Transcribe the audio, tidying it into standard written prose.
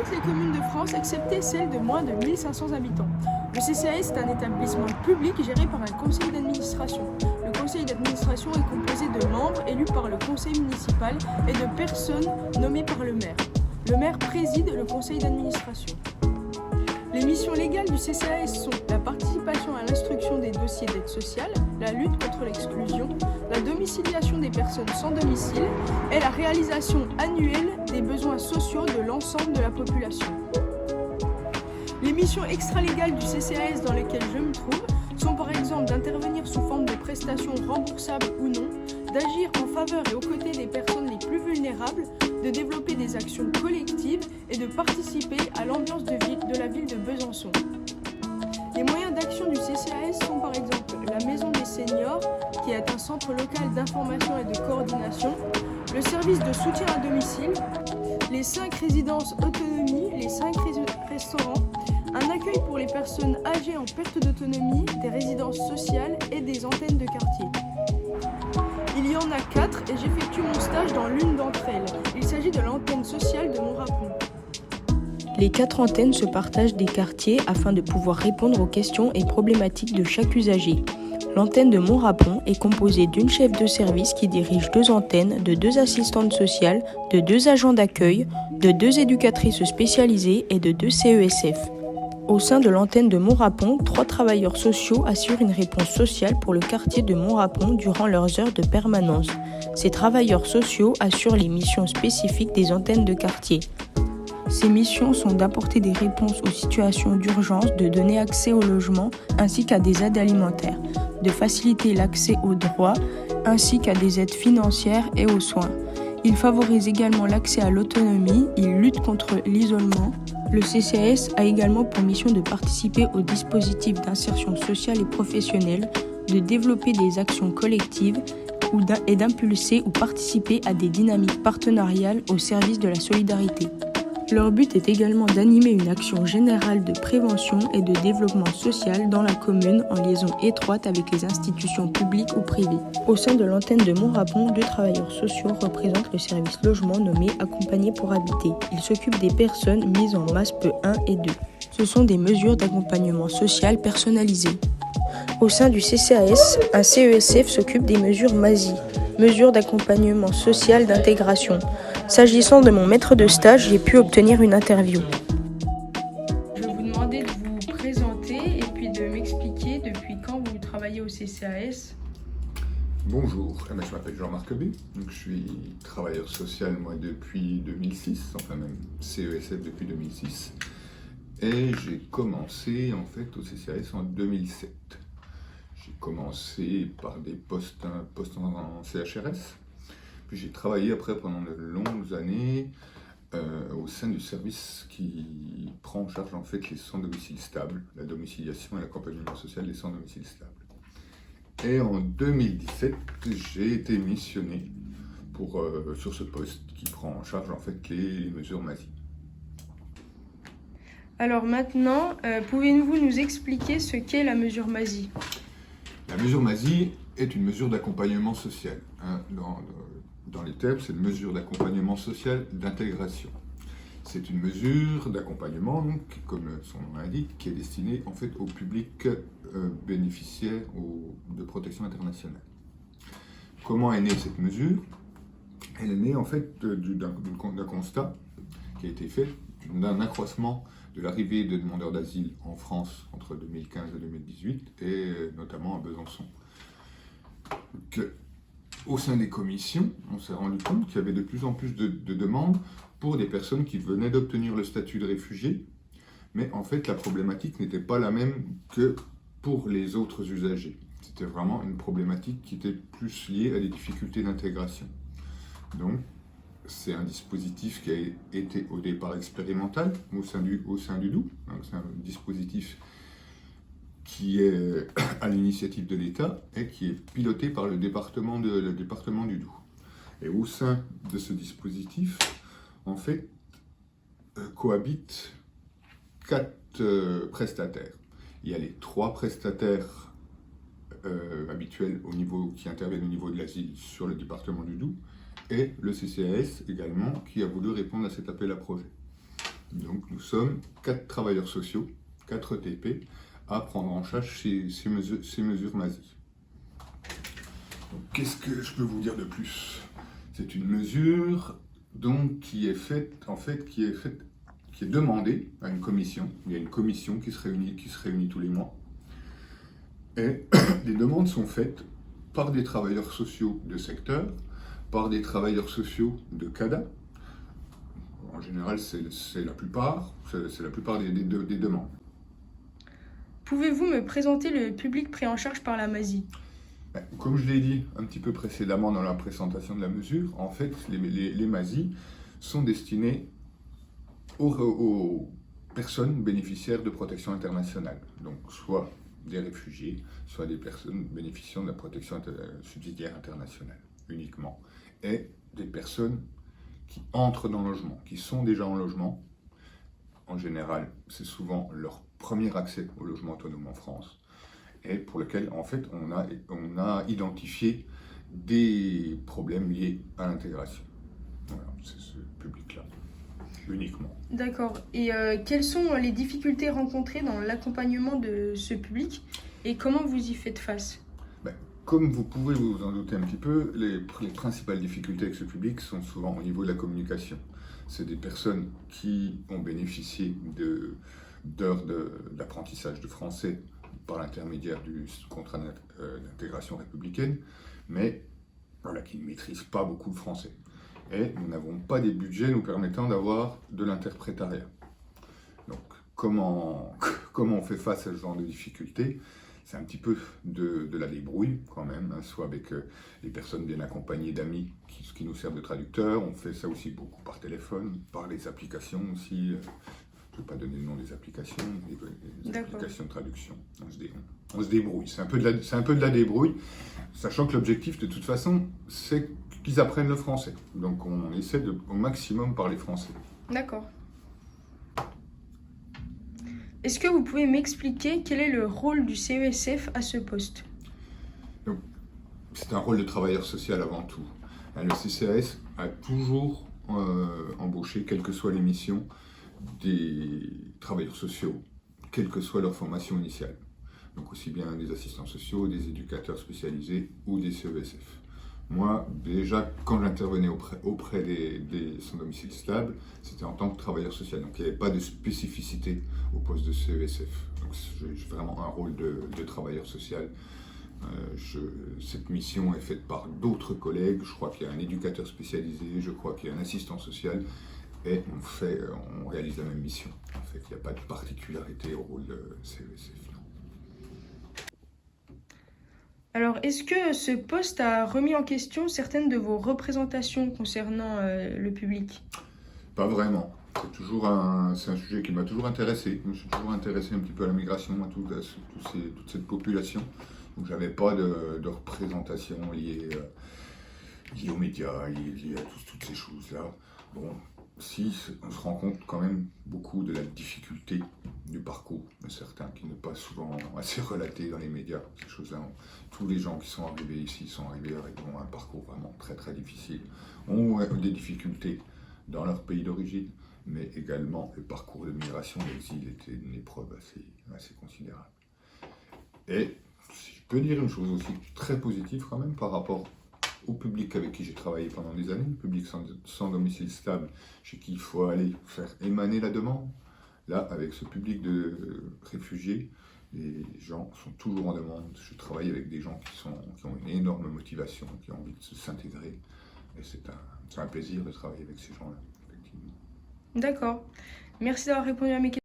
toutes les communes de France, excepté celles de moins de 1500 habitants. Le CCAS est un établissement public géré par un conseil d'administration. Le conseil d'administration est composé de membres élus par le conseil municipal et de personnes nommées par le maire. Le maire préside le conseil d'administration. Les missions légales du CCAS sont la participation à l'instruction des dossiers d'aide sociale, la lutte contre l'exclusion, la domiciliation des personnes sans domicile et la réalisation annuelle des besoins sociaux de l'ensemble de la population. Les missions extralégales du CCAS dans lesquelles je me trouve sont par exemple d'intervenir sous forme de prestations remboursables ou non, d'agir en faveur et aux côtés des personnes les plus vulnérables, de développer des actions collectives et de participer à l'ambiance de la ville de Besançon. Les moyens d'action du CCAS sont par exemple la Maison des Seniors, qui est un centre local d'information et de coordination, le service de soutien à domicile, les 5 résidences autonomie, les 5 restaurants, un accueil pour les personnes âgées en perte d'autonomie, des résidences sociales et des antennes de quartier. Il y en a 4 et j'effectue mon stage dans l'une d'entre elles. Il s'agit de l'antenne sociale de Montrapon. Les 4 antennes se partagent des quartiers afin de pouvoir répondre aux questions et problématiques de chaque usager. L'antenne de Montrapon est composée d'une chef de service qui dirige 2 antennes, de 2 assistantes sociales, de 2 agents d'accueil, de 2 éducatrices spécialisées et de 2 CESF. Au sein de l'antenne de Montrapon, 3 travailleurs sociaux assurent une réponse sociale pour le quartier de Montrapon durant leurs heures de permanence. Ces travailleurs sociaux assurent les missions spécifiques des antennes de quartier. Ces missions sont d'apporter des réponses aux situations d'urgence, de donner accès au logement ainsi qu'à des aides alimentaires, de faciliter l'accès aux droits ainsi qu'à des aides financières et aux soins. Ils favorisent également l'accès à l'autonomie, ils luttent contre l'isolement. Le CCAS a également pour mission de participer au dispositif d'insertion sociale et professionnelle, de développer des actions collectives et d'impulser ou participer à des dynamiques partenariales au service de la solidarité. Leur but est également d'animer une action générale de prévention et de développement social dans la commune en liaison étroite avec les institutions publiques ou privées. Au sein de l'antenne de Montrapon, 2 travailleurs sociaux représentent le service logement nommé Accompagner pour habiter. Ils s'occupent des personnes mises en MASPE 1 et 2. Ce sont des mesures d'accompagnement social personnalisées. Au sein du CCAS, un CESF s'occupe des mesures MASI, mesures d'accompagnement social d'intégration. S'agissant de mon maître de stage, j'ai pu obtenir une interview. Je vais vous demander de vous présenter et puis de m'expliquer depuis quand vous travaillez au CCAS. Bonjour, je m'appelle Jean-Marc B. Donc, je suis travailleur social moi depuis 2006, enfin même CESF depuis 2006. Et j'ai commencé en fait au CCAS en 2007. J'ai commencé par des postes en CHRS. Puis j'ai travaillé après pendant de longues années au sein du service qui prend en charge en fait les sans domicile stable, la domiciliation et l'accompagnement social des sans domicile stable. Et en 2017, j'ai été missionné sur ce poste qui prend en charge en fait les mesures MASI. Alors maintenant, pouvez-vous nous expliquer ce qu'est la mesure MASI ? La mesure MASI est une mesure d'accompagnement social. Dans les termes, c'est une mesure d'accompagnement social d'intégration. C'est une mesure d'accompagnement, donc, comme son nom l'indique, qui est destinée en fait au public bénéficiaire de protection internationale. Comment est née cette mesure ? Elle est née en fait d'un constat qui a été fait d'un accroissement de l'arrivée de demandeurs d'asile en France entre 2015 et 2018, et notamment à Besançon. Au sein des commissions, on s'est rendu compte qu'il y avait de plus en plus de demandes pour des personnes qui venaient d'obtenir le statut de réfugié, mais en fait la problématique n'était pas la même que pour les autres usagers. C'était vraiment une problématique qui était plus liée à des difficultés d'intégration. Donc, c'est un dispositif qui a été au départ expérimental au sein du Doubs. C'est un dispositif qui est à l'initiative de l'État et qui est piloté par le département du Doubs. Et au sein de ce dispositif, en fait, cohabitent 4 prestataires. Il y a les 3 prestataires habituels qui interviennent au niveau de l'asile sur le département du Doubs, et le CCAS également, qui a voulu répondre à cet appel à projet. Donc sommes 4 travailleurs sociaux, 4 ETP, à prendre en charge ces mesures MASI. Qu'est-ce que je peux vous dire de plus? C'est une mesure donc qui est demandée à une commission. Il y a une commission qui se réunit tous les mois. Et les demandes sont faites par des travailleurs sociaux de secteur, par des travailleurs sociaux de CADA. En général, c'est la plupart des demandes. Pouvez-vous me présenter le public pris en charge par la MASI? Comme je l'ai dit un petit peu précédemment dans la présentation de la mesure, en fait, les MASI sont destinés aux personnes bénéficiaires de protection internationale. Donc, soit des réfugiés, soit des personnes bénéficiant de la protection subsidiaire internationale, uniquement. Et des personnes qui entrent dans le logement, qui sont déjà en logement. En général, c'est souvent leur premier accès au logement autonome en France, et pour lequel, en fait, on a identifié des problèmes liés à l'intégration. Voilà, c'est ce public-là, uniquement. D'accord. Et quelles sont les difficultés rencontrées dans l'accompagnement de ce public et comment vous y faites face? Comme vous pouvez vous en douter un petit peu, les principales difficultés avec ce public sont souvent au niveau de la communication. C'est des personnes qui ont bénéficié d'heures d'apprentissage de français par l'intermédiaire du contrat d'intégration républicaine, mais voilà, qui ne maîtrisent pas beaucoup le français. Et nous n'avons pas des budgets nous permettant d'avoir de l'interprétariat. Donc, comment on fait face à ce genre de difficultés? C'est un petit peu de la débrouille quand même, hein, soit avec les personnes bien accompagnées d'amis qui nous servent de traducteurs. On fait ça aussi beaucoup par téléphone, par les applications aussi. Je ne vais pas donner le nom des applications, les applications de traduction. On se débrouille, c'est un peu de la débrouille, sachant que l'objectif de toute façon, c'est qu'ils apprennent le français. Donc on essaie au maximum parler français. D'accord. Est-ce que vous pouvez m'expliquer quel est le rôle du CESF à ce poste? C'est un rôle de travailleur social avant tout. Le CCAS a toujours embauché, quelles que soient les missions, des travailleurs sociaux, quelle que soit leur formation initiale. Donc aussi bien des assistants sociaux, des éducateurs spécialisés ou des CESF. Moi, déjà, quand j'intervenais auprès des sans domicile stable, c'était en tant que travailleur social. Donc il n'y avait pas de spécificité au poste de CESF. Donc j'ai vraiment un rôle de travailleur social. Cette mission est faite par d'autres collègues. Je crois qu'il y a un éducateur spécialisé, je crois qu'il y a un assistant social. Et on réalise la même mission. En fait, il n'y a pas de particularité au rôle de CESF. Alors, est-ce que ce poste a remis en question certaines de vos représentations concernant le public? Pas vraiment. C'est un sujet qui m'a toujours intéressé. Je me suis toujours intéressé un petit peu à la migration, à toute cette population. Donc, j'avais pas de représentation liée aux médias, liée à toutes ces choses-là. Bon, si on se rend compte quand même beaucoup de la difficulté du parcours de certains qui n'est pas souvent assez relaté dans les médias, ces choses-là. Tous les gens qui sont arrivés ici sont arrivés avec un parcours vraiment très très difficile, ont des difficultés dans leur pays d'origine, mais également le parcours de migration, l'exil était une épreuve assez considérable. Et si je peux dire une chose aussi très positive quand même par rapport au public avec qui j'ai travaillé pendant des années, le public sans domicile stable, chez qui il faut aller faire émaner la demande. Là, avec ce public de réfugiés, les gens sont toujours en demande. Je travaille avec des gens qui ont une énorme motivation, qui ont envie de s'intégrer. Et c'est un plaisir de travailler avec ces gens-là, effectivement. D'accord. Merci d'avoir répondu à mes questions.